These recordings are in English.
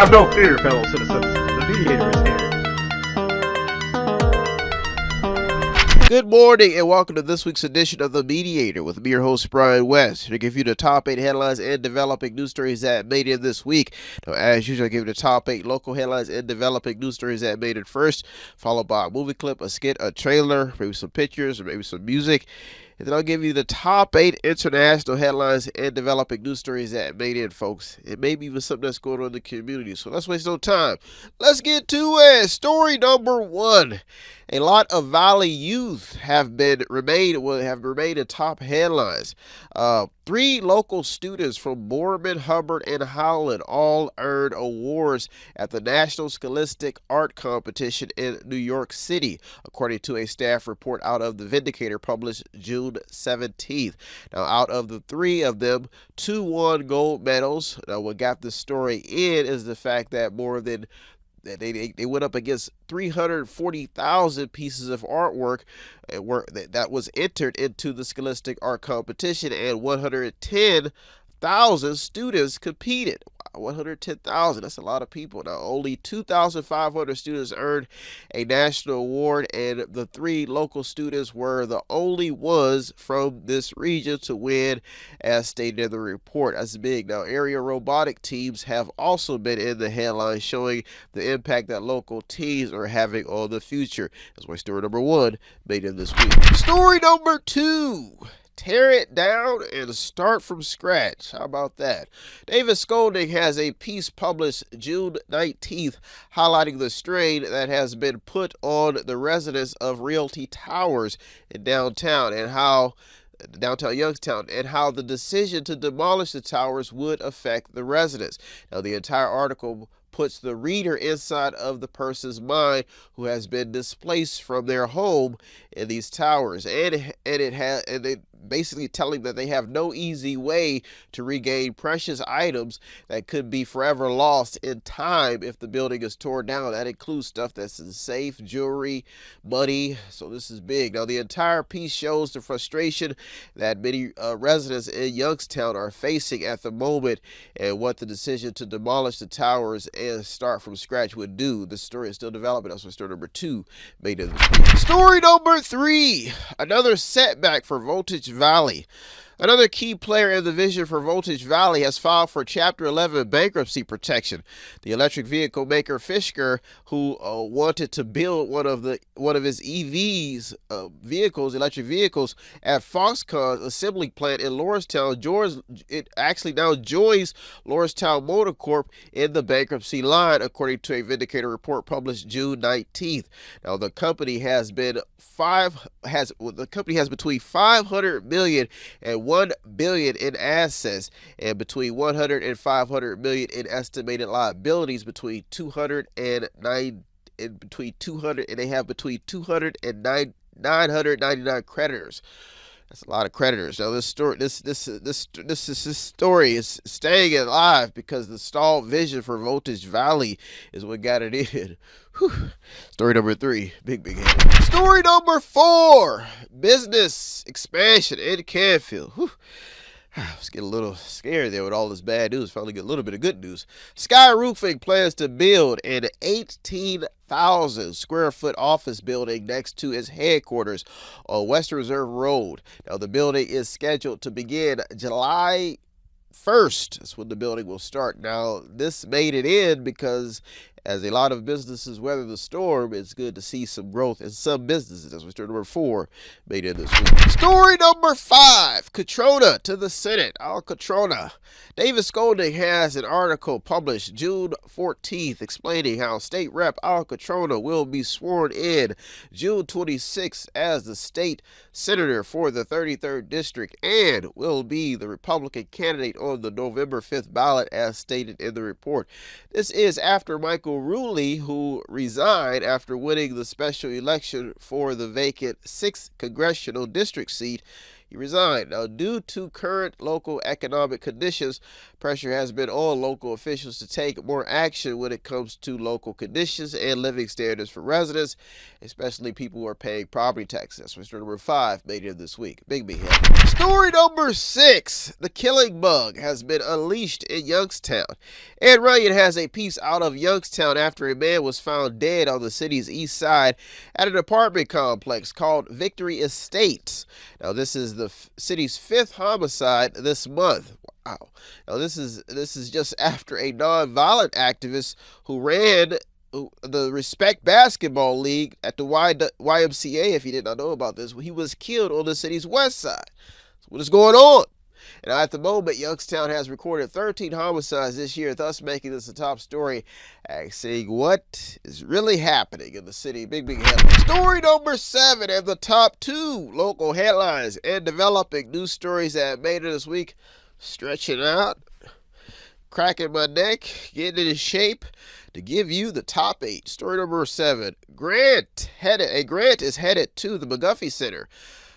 Have no fear, fellow citizens. The Mediator is here. Good morning and welcome to this week's edition of The Mediator with me, your host, Brian West, to give you the top 8 headlines and developing news stories that made it this week. Now, as usual, I give you the top 8 local headlines and developing news stories that made it first, followed by a movie clip, a skit, a trailer, maybe some pictures, or maybe some music. And then I'll give you the top 8 international headlines and developing news stories that made it, folks. It may be even something that's going on in the community. So let's waste no time. Let's get to it. Story number 1. A lot of Valley youth have remained in top headlines. 3 local students from Boorman, Hubbard, and Howland all earned awards at the National Scholastic Art Competition in New York City, according to a staff report out of the Mediator published June 17th. Now, out of the 3 of them, 2 won gold medals. Now, what got this story in is the fact that they went up against 340,000 pieces of artwork that was entered into the Scholastic Art Competition, and 110,000 students competed. 110,000, that's a lot of people. Now, only 2,500 students earned a national award, and the 3 local students were the only ones from this region to win, as stated in the report. That's big. Now, area robotic teams have also been in the headlines, showing the impact that local teams are having on the future. That's why story number 1 made it this week. Story number 2. Tear it down and start from scratch. How about that? David Scolding has a piece published June 19th highlighting the strain that has been put on the residents of Realty Towers in downtown Youngstown, and how the decision to demolish the towers would affect the residents. Now, the entire article puts the reader inside of the person's mind who has been displaced from their home in these towers, and they basically telling that they have no easy way to regain precious items that could be forever lost in time if the building is torn down. That includes stuff that's in safe, jewelry, money. So this is big. Now, the entire piece shows the frustration that many residents in Youngstown are facing at the moment, and what the decision to demolish the towers and start from scratch would do. The story is still developing. That's what story number 2 made it this week. Story number 3. Another setback for Voltage Valley. Another key player in the vision for Voltage Valley has filed for Chapter 11 bankruptcy protection. The electric vehicle maker Fisker, who wanted to build one of his electric vehicles at Foxconn's assembly plant in Lordstown, it actually now joins Lordstown Motor Corp in the bankruptcy line, according to a Vindicator report published June 19th. Now, the company has between $500 million and $1 billion in assets, and between $100 and $500 million in estimated liabilities, between 200 and 999 creditors. That's a lot of creditors. Now, this story is staying alive because the stalled vision for Voltage Valley is what got it in. Whew. Story number 3, big head. Story number 4, business expansion in Canfield. Whew. I was getting a little scared there with all this bad news. Finally get a little bit of good news. Sky Roofing plans to build an 18,000 square foot office building next to its headquarters on Western Reserve Road. Now, the building is scheduled to begin July 1st. That's when the building will start. Now, this made it in because as a lot of businesses weather the storm, it's good to see some growth in some businesses. That's what story number 4 made it this week. Story number 5, Catrona to the Senate. Al Catrona. David Scolding has an article published June 14th explaining how State Rep Al Catrona will be sworn in June 26th as the state senator for the 33rd District and will be the Republican candidate on the November 5th ballot, as stated in the report. This is after Michael Rulli, who resigned after winning the special election for the vacant 6th congressional district seat He resigned. Now, due to current local economic conditions, pressure has been on local officials to take more action when it comes to local conditions and living standards for residents, especially people who are paying property taxes. That's what's number 5 made it this week. Big head. Story number 6. The killing bug has been unleashed in Youngstown. Ed Runyon has a piece out of Youngstown after a man was found dead on the city's east side at an apartment complex called Victory Estates. Now, this is the city's 5th homicide this month. Wow. Now, this is just after a nonviolent activist who ran the Respect Basketball League at the YMCA, if you did not know about this, he was killed on the city's west side. So what is going on? And at the moment, Youngstown has recorded 13 homicides this year, thus making this a top story, asking what is really happening in the city. Big headline. Story number 7 and the top 2 local headlines and developing news stories that made it this week. Stretching out, cracking my neck, getting in shape to give you the top 8. Story number 7. A grant is headed to the McGuffey Center.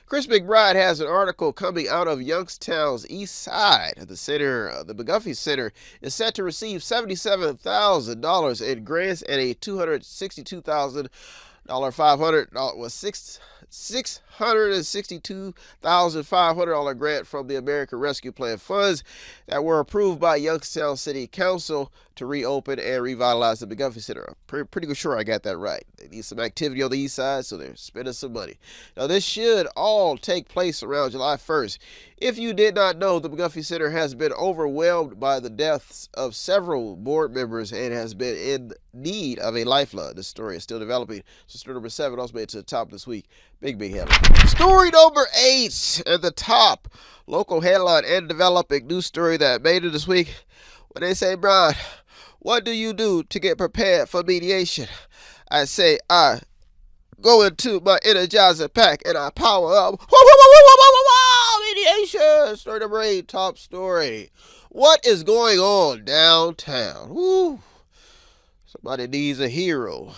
Chris McBride has an article coming out of Youngstown's east side. The McGuffey Center is set to receive $77,000 in grants and a $662,500 grant from the American Rescue Plan funds that were approved by Youngstown City Council to reopen and revitalize the McGuffey Center. I'm pretty sure I got that right. They need some activity on the east side, so they're spending some money. Now, this should all take place around July 1st. If you did not know, the McGuffey Center has been overwhelmed by the deaths of several board members and has been in need of a lifeline. This story is still developing. So story number 7 also made it to the top this week. Big headline. Story number 8 at the top local headline and developing news story that made it this week. When they say, Brian, what do you do to get prepared for mediation? I say, I go into my Energizer pack and I power up. Mediation. Story number 8, top story. What is going on downtown? Woo. Somebody needs a hero.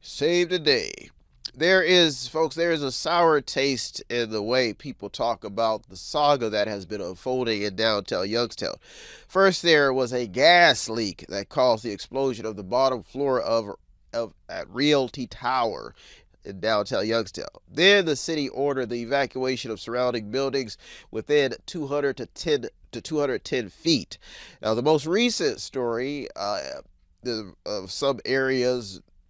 Save the day. There is a sour taste in the way people talk about the saga that has been unfolding in downtown Youngstown. First, there was a gas leak that caused the explosion of the bottom floor at Realty Tower in downtown Youngstown. Then the city ordered the evacuation of surrounding buildings within 210 feet. Now, the most recent story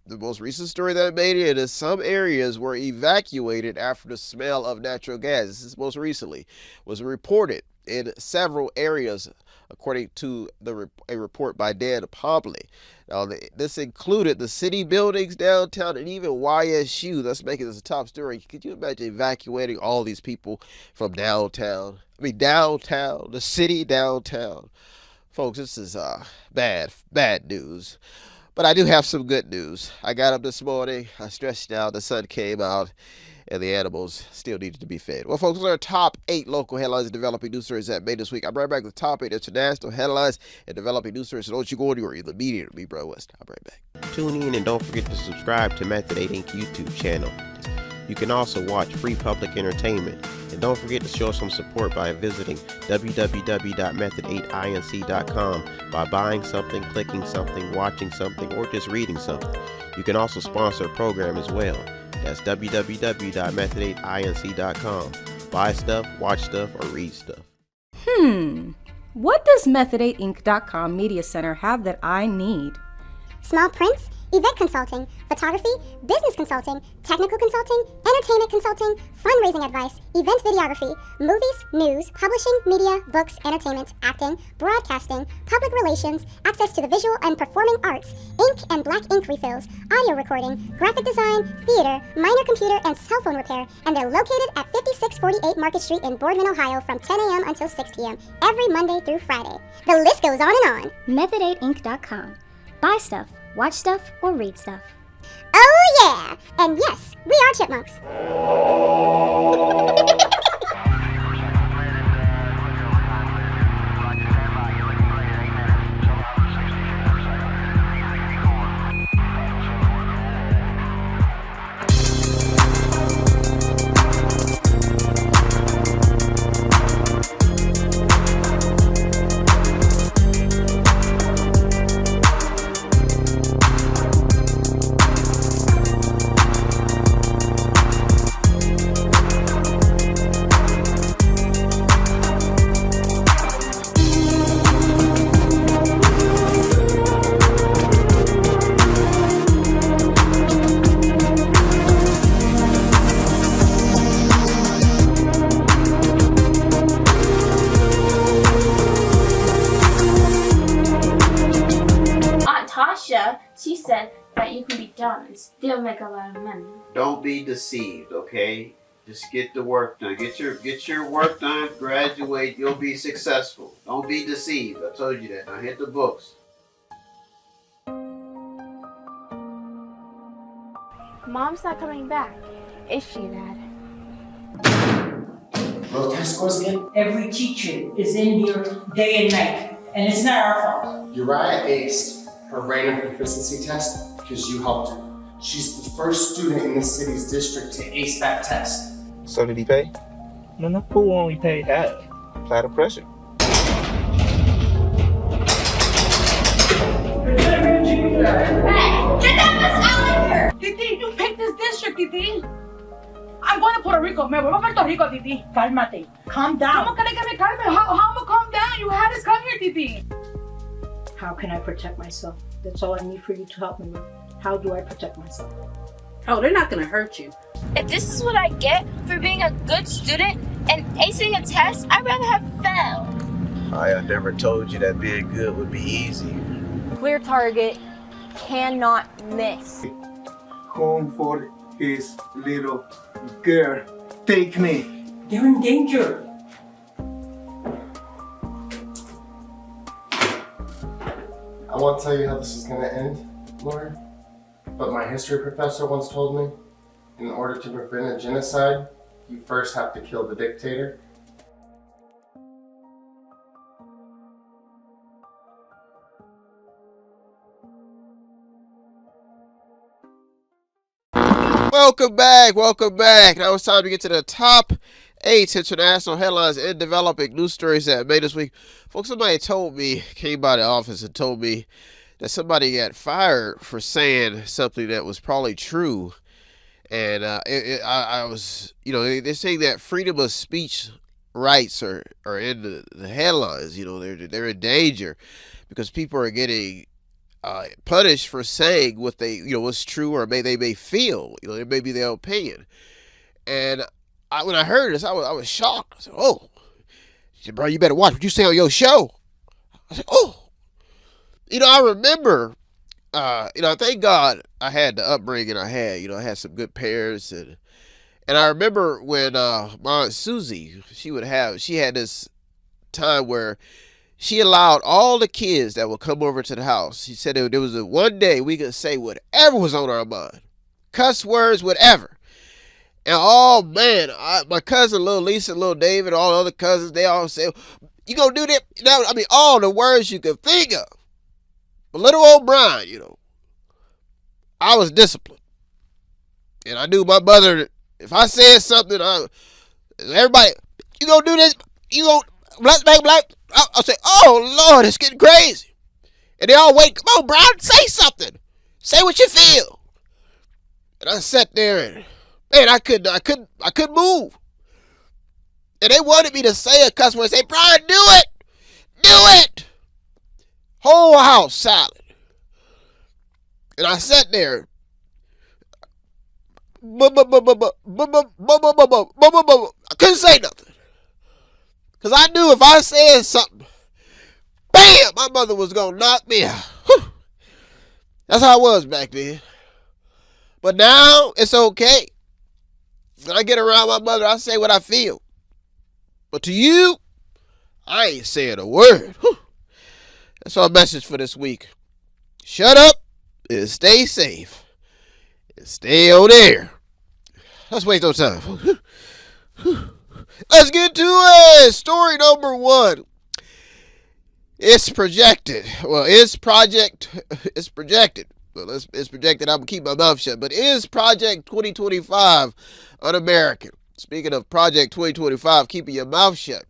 the most recent story that made it is some areas were evacuated after the smell of natural gas. This is most recently was reported in several areas, according to a report by Dan Pompley. Now, this included the city buildings downtown and even YSU. Let's make it as a top story. Could you imagine evacuating all these people from downtown? The city downtown. Folks, this is bad news. But I do have some good news. I got up this morning, I stretched out, the sun came out, and the animals still needed to be fed. Well, folks, those are our top 8 local headlines and developing news stories that made this week. I'm right back with the top 8 international headlines and developing news stories. So don't you go anywhere. You're the Mediator. Me, Bro West. I'll be right back. Tune in and don't forget to subscribe to Method 8 Inc. YouTube channel. You can also watch free public entertainment. And don't forget to show some support by visiting www.method8inc.com by buying something, clicking something, watching something, or just reading something. You can also sponsor a program as well. That's www.method8inc.com. Buy stuff, watch stuff, or read stuff. What does Method8inc.com Media Center have that I need? Small prints, event consulting, photography, business consulting, technical consulting, entertainment consulting, fundraising advice, event videography, movies, news, publishing, media, books, entertainment, acting, broadcasting, public relations, access to the visual and performing arts, ink and black ink refills, audio recording, graphic design, theater, minor computer and cell phone repair, and they're located at 5648 Market Street in Boardman, Ohio from 10 a.m. until 6 p.m. every Monday through Friday. The list goes on and on. Method8inc.com. Buy stuff, watch stuff, or read stuff. Oh yeah! And yes, we are chipmunks. job and still make a lot of money. Don't be deceived, okay? Just get the work done. Get your work done, graduate, you'll be successful. Don't be deceived. I told you that. Now hit the books. Mom's not coming back, is she, Dad? What test scores again? Every teacher is in here day and night, and it's not our fault. Uriah aced her random proficiency test because you helped her. She's the first student in the city's district to ace that test. So did he pay? No, the pool only paid half. Apply the pressure. Hey, get that mess out of here! Titi, you picked this district, Titi. I'm going to Puerto Rico. Me voy a Puerto Rico, Titi. Cálmate. Calm down. ¿Cómo querés que me calme? How am I calm down? You had us come here, Titi. How can I protect myself? That's all I need for you to help me with. How do I protect myself? Oh, they're not gonna hurt you. If this is what I get for being a good student and acing a test, I'd rather have failed. I never told you that being good would be easy. Clear target, cannot miss. Home for his little girl. Take me. They're in danger. I won't tell you how this is going to end, Laura, but my history professor once told me, in order to prevent a genocide, you first have to kill the dictator. Welcome back, welcome back. Now it's time to get to the top 8 international headlines and developing news stories that made this week. Folks, somebody told me, came by the office and told me that somebody got fired for saying something that was probably true. And I was, you know, they're saying that freedom of speech rights are in the headlines. You know, they're in danger because people are getting punished for saying what they, you know, what's true or they may feel. You know, it may be their opinion. And when I heard this, I was shocked. I said, "Oh," she said, "Bro, you better watch what you say on your show." I said, "Oh." You know, I remember, you know, thank God I had the upbringing I had. You know, I had some good parents. And I remember when my Aunt Susie, she had this time where she allowed all the kids that would come over to the house. She said there was one day we could say whatever was on our mind. Cuss words, whatever. And oh man, my cousin, little Lisa, little David, all the other cousins, they all say, "You gonna do that?" You know, I mean, all the words you could think of. But little old Brian, you know, I was disciplined. And I knew my mother, if I said something, everybody, "You gonna do this? You gonna black?" I'll say, "Oh Lord, it's getting crazy." And they all wait, "Come on, Brian, say something. Say what you feel." And I sat there and, man, I couldn't move. And they wanted me to say a cuss word and say, "Brian, do it. Do it." Whole house silent. And I sat there. I couldn't say nothing. Because I knew if I said something, bam, my mother was going to knock me out. Whew. That's how I was back then. But now, it's okay. When I get around my mother, I say what I feel. But to you, I ain't saying a word. Whew. That's our message for this week. Shut up and stay safe. And stay on air. Let's waste no time. Let's get to it. Story number 1. It's projected. Well, it's projected. Well, it's projected. I'm going to keep my mouth shut. But is Project 2025 un-American? Speaking of Project 2025, keeping your mouth shut.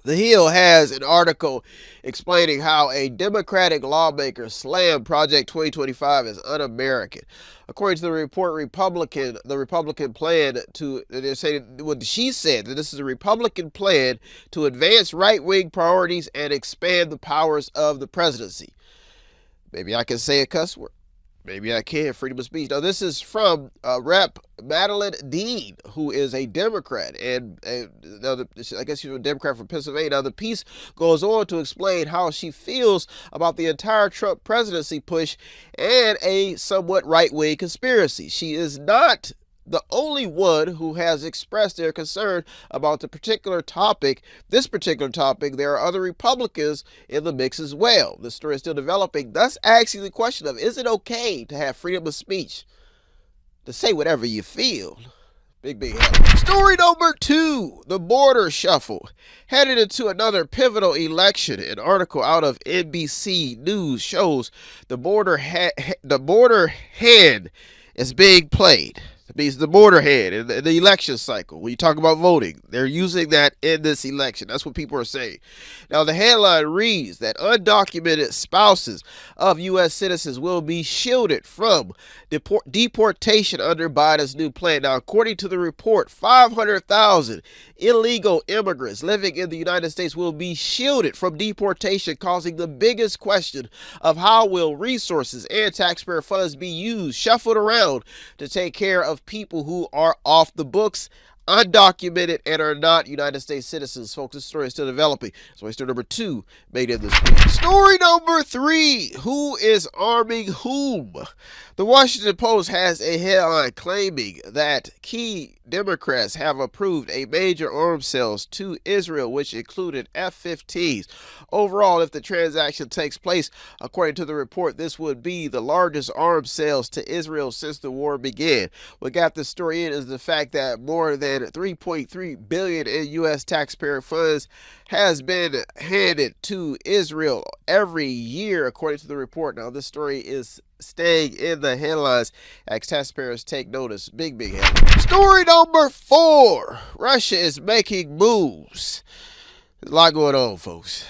The Hill has an article explaining how a Democratic lawmaker slammed Project 2025 as un-American. According to the report, the Republican plan to, they're saying what she said, that this is a Republican plan to advance right-wing priorities and expand the powers of the presidency. Maybe I can say a cuss word. Maybe I can. Freedom of speech. Now, this is from Rep. Madeline Dean, who is a Democrat. And I guess she's a Democrat from Pennsylvania. Now, the piece goes on to explain how she feels about the entire Trump presidency push and a somewhat right-wing conspiracy. She is not the only one who has expressed their concern about this particular topic. There are other Republicans in the mix as well. The story is still developing, thus asking the question of, is it okay to have freedom of speech to say whatever you feel? Big headline. Story number 2, the border shuffle. Headed into another pivotal election. An article out of NBC News shows the border hand is being played. It means the border hand in the election cycle. When you talk about voting, they're using that in this election. That's what people are saying. Now, the headline reads that undocumented spouses of U.S. citizens will be shielded from deportation under Biden's new plan. Now, according to the report, 500,000 illegal immigrants living in the United States will be shielded from deportation, causing the biggest question of how will resources and taxpayer funds be used, shuffled around to take care of people who are off the books, undocumented, and are not United States citizens. Folks, this story is still developing. So story number 2 made in this week. Story number 3, who is arming whom? The Washington Post has a headline claiming that key Democrats have approved a major arms sales to Israel, which included F-15s. Overall, if the transaction takes place, according to the report, this would be the largest arms sales to Israel since the war began. What got this story in is the fact that more than $3.3 billion in U.S. taxpayer funds has been handed to Israel every year, according to the report. Now, this story is staying in the headlines as taxpayers take notice. Big headline. Story number 4. Russia is making moves. There's a lot going on, folks.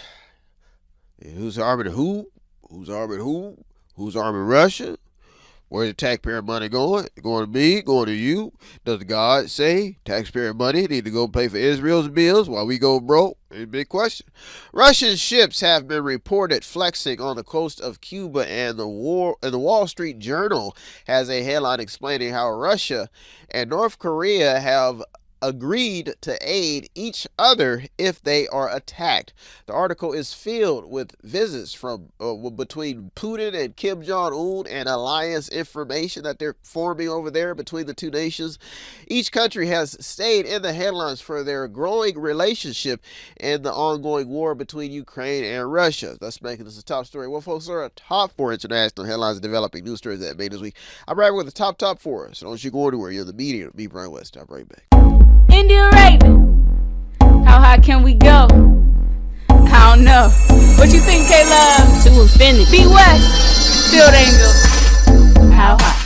Who's arming who? Who's arming who? Who's arming Russia? Where's the taxpayer money going? Going to me? Going to you? Does God say taxpayer money need to go pay for Israel's bills while we go broke? A big question. Russian ships have been reported flexing on the coast of Cuba, and the Wall Street Journal has a headline explaining how Russia and North Korea have agreed to aid each other if they are attacked. The article is filled with visits from between Putin and Kim Jong-un and alliance information that they're forming over there between the two nations. Each country has stayed in the headlines for their growing relationship in the ongoing war between Ukraine and Russia, thus making this a top story. Well, folks, there are top 4 international headlines and developing news stories that made this week. I'm right with the top 4. So don't you go anywhere. You're the Mediator. Me, Brian West. I'm right back. Indian Raven, how high can we go? I don't know. What you think, K-Love? To infinity. Be West, Field Angel. How high?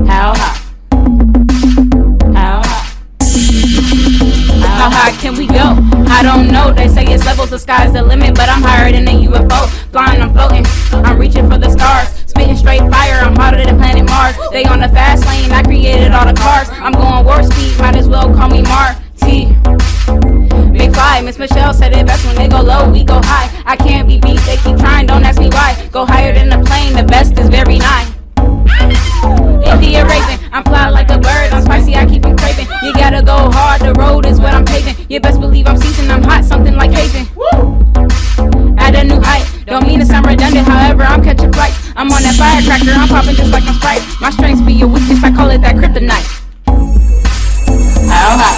How high? How high? How high can we go? I don't know. They say it's levels, the sky's the limit, but I'm higher than a UFO. Flying, I'm floating. I'm reaching for the stars. Spitting straight fire, I'm hotter than planet Mars. They on the fast lane, I created all the cars. I'm going warp speed, might as well call me Marty. Big Five, Miss Michelle said it best when they go low, we go high. I can't be beat, they keep trying, don't ask me why. Go higher than the plane, the best is very nigh. India Raven, I'm fly like a bird, I'm spicy, I keep them craving. You gotta go hard, the road is what I'm paving. You best believe I'm seasoned, I'm hot, something like Haven. At a new height, don't mean to sound redundant, however, I'm catching flights. I'm on that firecracker, I'm popping just like I'm Sprite. My strengths be your weakness, I call it that kryptonite. How high?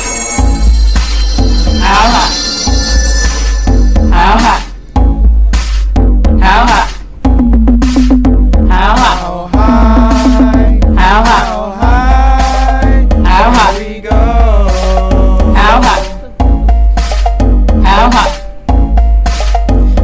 How high? How high? How high? How high? How high? How high? We go. How high? How high?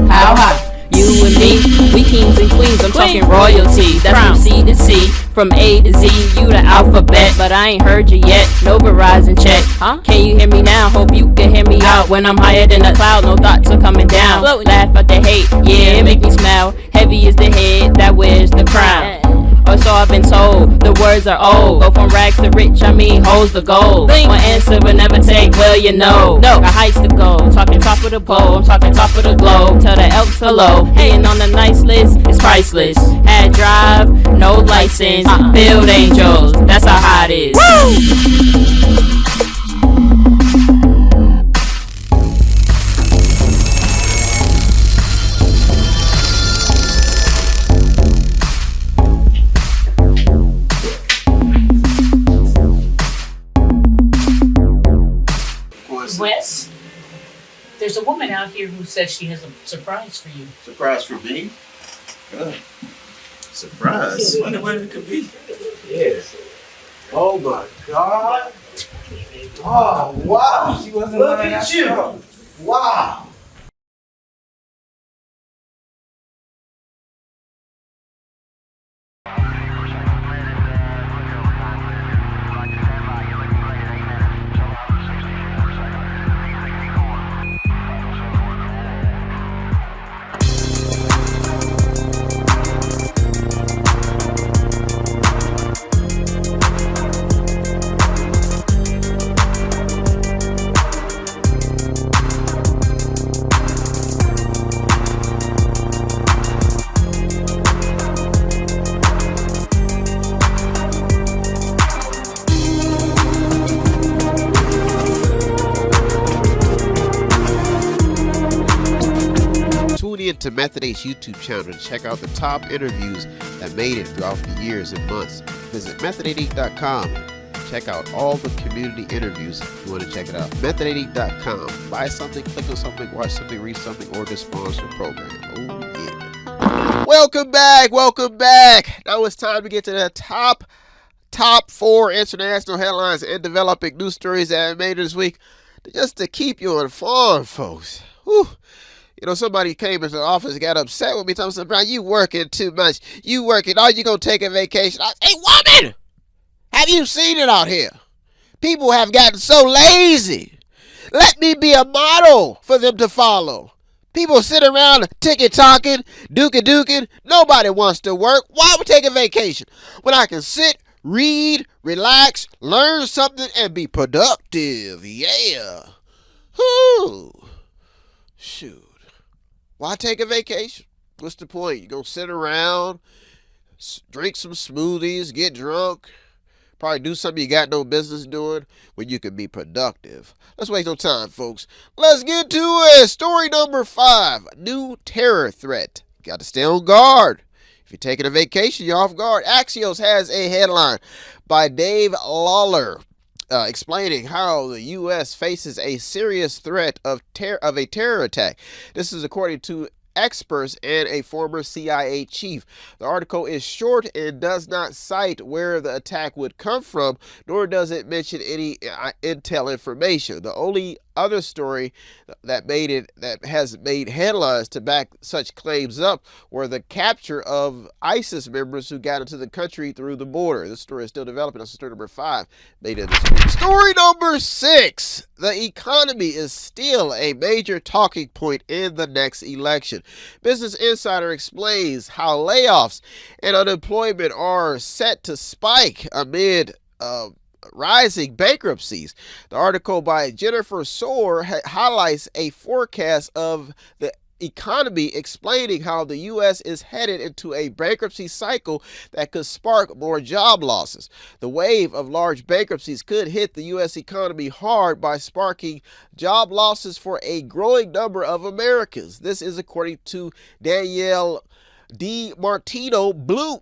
How high? You and me, we kings and queens, I'm talking royalty. That's from C to C, from A to Z, you the alphabet. But I ain't heard you yet, no Verizon check. Huh? Can you hear me now? Hope you can hear me out. When I'm higher than a cloud, no thoughts are coming down. Laugh at the hate, yeah, it make me smile. Heavy is the head that wears the crown. or so I've been told. The words are old. Go from rags to rich, I mean hoes the gold. One answer will never take, well you know. No, got heights to go. Talking top of the pole, I'm talking top of the globe. Tell the elks hello. Hating on the nice list, it's priceless. Had drive, no license. Build angels, that's how hot it is. Woo! Wes, there's a woman out here who says she has a surprise for you. Surprise for me? Surprise? I wonder what it could be. Yes. Oh my God. Oh, wow. She wasn't Look lying at you. after all. Wow. To Method Ace YouTube channel to check out the top interviews that made it throughout the years and months. Visit method88.com. Check out all the community interviews if you want to check it out. Method88.com. Buy something, click on something, watch something, read something, or just sponsor a program. Oh yeah. Welcome back. Welcome back. Now it's time to get to the top 4 international headlines and developing news stories that made it this week. Just to keep you informed, folks. Whew. You know, somebody came into the office and got upset with me, telling me, Brian, you working too much. You working. Are you going to take a vacation? I said, hey, woman, have you seen it out here? People have gotten so lazy. Let me be a model for them to follow. People sit around ticky-talking, duking. Nobody wants to work. Why would I take a vacation when I can sit, read, relax, learn something, and be productive? Yeah. Whoo. Shoot. Why take a vacation? What's the point? You're going to sit around, drink some smoothies, get drunk, probably do something you got no business doing when you can be productive. Let's waste no time, folks. Let's get to it. Story number 5, new terror threat. Got to stay on guard. If you're taking a vacation, you're off guard. Axios has a headline by Dave Lawler explaining how the U.S. faces a serious threat of a terror attack. This is according to experts and a former CIA chief. The article is short and does not cite where the attack would come from, nor does it mention any intel information. The only other story that has made headlines to back such claims up were the capture of ISIS members who got into the country through the border. This story is still developing. That's story number 5 made it this week. Story number 6. The economy is still a major talking point in the next election. Business Insider explains how layoffs and unemployment are set to spike amid rising bankruptcies. The article by Jennifer Soar highlights a forecast of the economy, explaining how the U.S. is headed into a bankruptcy cycle that could spark more job losses. The wave of large bankruptcies could hit the U.S. economy hard by sparking job losses for a growing number of Americans. This is according to Danielle DiMartino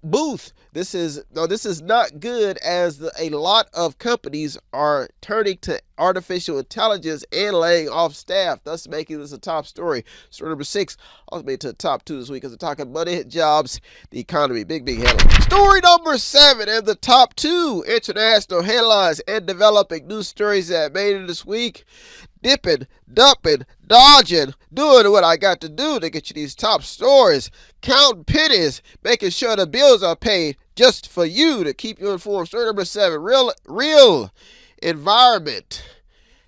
Booth. This is not good, as a lot of companies are turning to artificial intelligence and laying off staff, thus making this a top story. Story number 6 also made it to the top 2 this week, as we're talking money, jobs, the economy. Big headline. Story number 7 in the top 2 international headlines and developing news stories that made it this week. Dipping, dumping, dodging, doing what I got to do to get you these top stories, counting pennies, making sure the bills are paid just for you, to keep you informed. Story number 7, real environment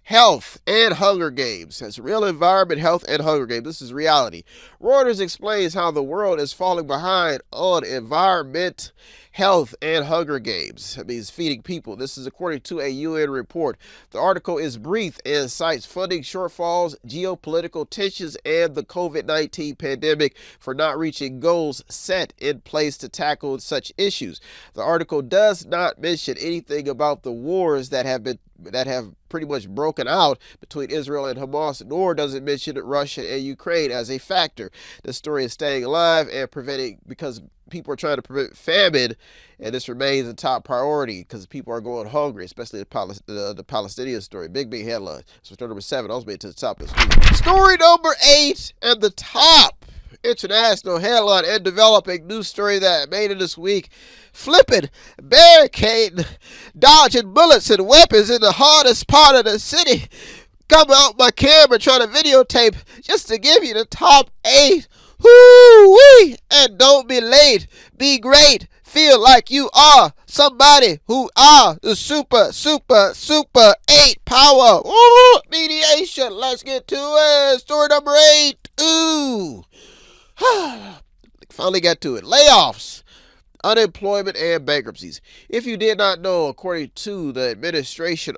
health, and Hunger Games. That's real environment, health, and Hunger Games. This is reality. Reuters explains how the world is falling behind on environment, health, and Hunger Games. That means feeding people. This is according to a UN report. The article is brief and cites funding shortfalls, geopolitical tensions, and the COVID-19 pandemic for not reaching goals set in place to tackle such issues. The article does not mention anything about the wars that have pretty much broken out between Israel and Hamas, nor does it mention Russia and Ukraine as a factor. The story is staying alive and preventing, because people are trying to prevent famine, and this remains a top priority because people are going hungry, especially the Palestinian story. Big headline. So story number 7, also made it to the top this week. Story number 8 and the top international headline and developing news story that made it this week. Flipping, barricading, dodging bullets and weapons in the hardest part of the city. Come out my camera trying to videotape just to give you the top 8. Woo-wee! And don't be late. Be great. Feel like you are somebody who are the super 8 power. Woo! Mediation. Let's get to it. Story number 8. Ooh. Finally got to it. Layoffs, unemployment, and bankruptcies. If you did not know, according to the administrative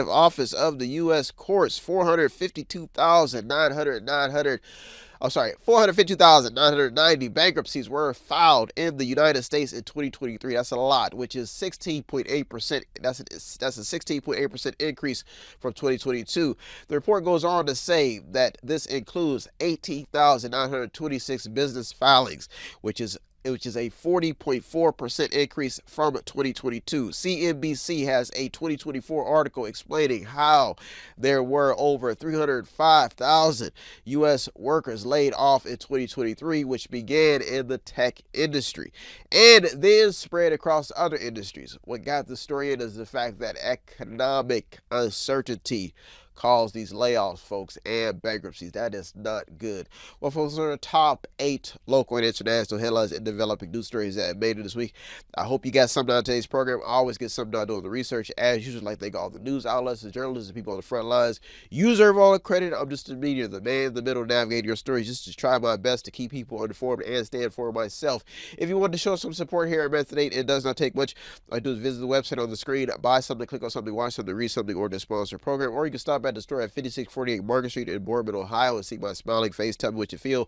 office of the U.S. courts, 452,990 bankruptcies were filed in the United States in 2023. That's a lot, which is 16.8%. That's a 16.8% increase from 2022. The report goes on to say that this includes 18,926 business filings, which is a 40.4% increase from 2022. CNBC has a 2024 article explaining how there were over 305,000 U.S. workers laid off in 2023, which began in the tech industry and then spread across other industries. What got the story in is the fact that economic uncertainty caused these layoffs, folks, and bankruptcies. That is not good. Well, folks, those are the top 8 local and international headlines and developing news stories that made it this week. I hope you got something out of today's program. I always get something out of doing the research. As usual, like they got all the news outlets, the journalists, the people on the front lines. You deserve all the credit. I'm just the media, the man in the middle, navigating your stories, just to try my best to keep people informed and stand for myself. If you want to show some support here at Method 8, it does not take much. All I do is visit the website on the screen, buy something, click on something, watch something, read something, or to sponsor a program, or you can stop at the store at 5648 Market Street in Boardman, Ohio, and see my smiling face. Tell me what you feel.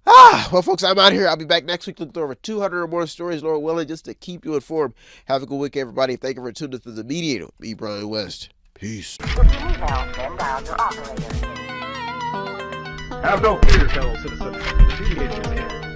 Well, folks, I'm out here. I'll be back next week looking over 200 or more stories, Lord willing, just to keep you informed. Have a good week, everybody. Thank you for tuning to The Mediator. Me, Brian West. Peace. Have no fear, fellow citizens. The Mediator is here.